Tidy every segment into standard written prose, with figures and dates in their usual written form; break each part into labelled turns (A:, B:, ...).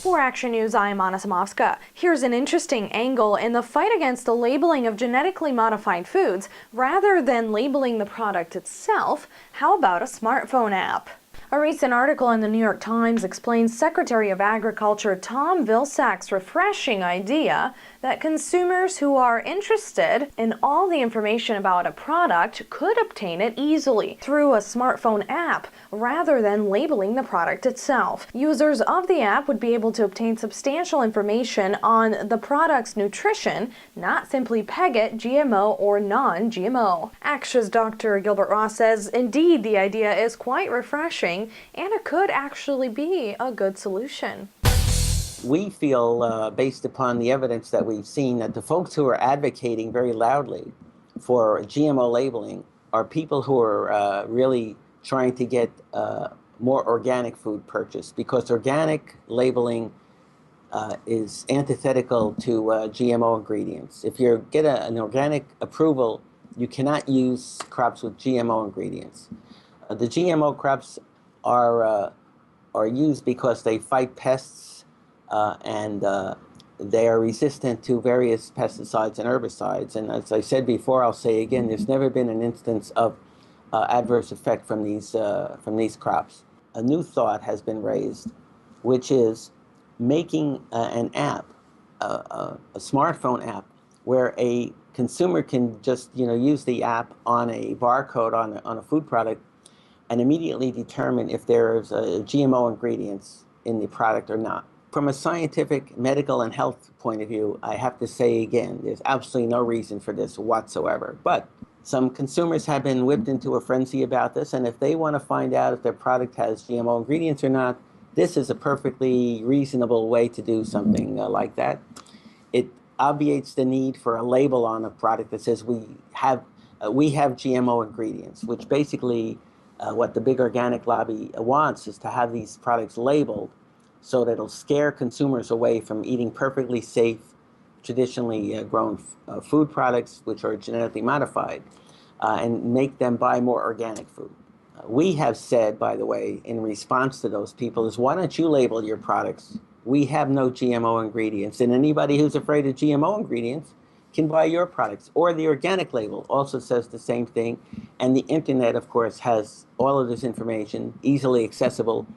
A: For Action News, I'm Anna Samovska. Here's an interesting angle in the fight against the labeling of genetically modified foods. Rather than labeling the product itself, how about a smartphone app? A recent article in the New York Times explains Secretary of Agriculture Tom Vilsack's refreshing idea that consumers who are interested in all the information about a product could obtain it easily through a smartphone app rather than labeling the product itself. Users of the app would be able to obtain substantial information on the product's nutrition, not simply peg it GMO or non-GMO. ACTIA's Dr. Gilbert Ross says, indeed, the idea is quite refreshing and it could actually be a good solution.
B: We feel, based upon the evidence that we've seen, that the folks who are advocating very loudly for GMO labeling are people who are really trying to get more organic food purchased, because organic labeling is antithetical to GMO ingredients. If you get an organic approval, you cannot use crops with GMO ingredients. The GMO crops are used because they fight pests and they are resistant to various pesticides and herbicides. And as I said before, I'll say again, there's never been an instance of adverse effect from these crops. A new thought has been raised, which is making an app, a smartphone app, where a consumer can just use the app on a barcode on a food product and immediately determine if there's GMO ingredients in the product or not. From a scientific, medical, and health point of view, I have to say again, there's absolutely no reason for this whatsoever. But some consumers have been whipped into a frenzy about this, and if they want to find out if their product has GMO ingredients or not, this is a perfectly reasonable way to do something like that. It obviates the need for a label on a product that says we have GMO ingredients, which basically what the big organic lobby wants is to have these products labeled so that it'll scare consumers away from eating perfectly safe, traditionally grown food products which are genetically modified and make them buy more organic food. We have said, by the way, in response to those people, is why don't you label your products? We have no GMO ingredients, and anybody who's afraid of GMO ingredients can buy your products. Or the organic label also says the same thing. And the internet, of course, has all of this information easily accessible.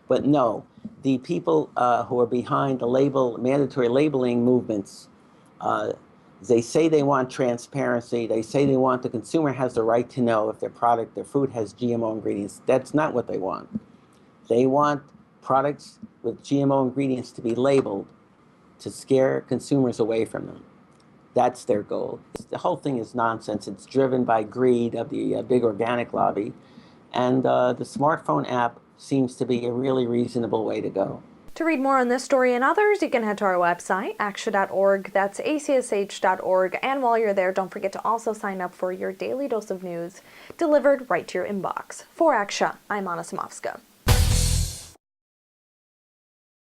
B: But no, the people who are behind the mandatory labeling movements, they say they want transparency. They say they want the consumer has the right to know if their food has GMO ingredients. That's not what they want. They want products with GMO ingredients to be labeled to scare consumers away from them. That's their goal. The whole thing is nonsense. It's driven by greed of the big organic lobby. And the smartphone app seems to be a really reasonable way to go.
A: To read more on this story and others, you can head to our website, actia.org. That's acsh.org. And while you're there, don't forget to also sign up for your daily dose of news delivered right to your inbox. For Actia, I'm Anna Samovska.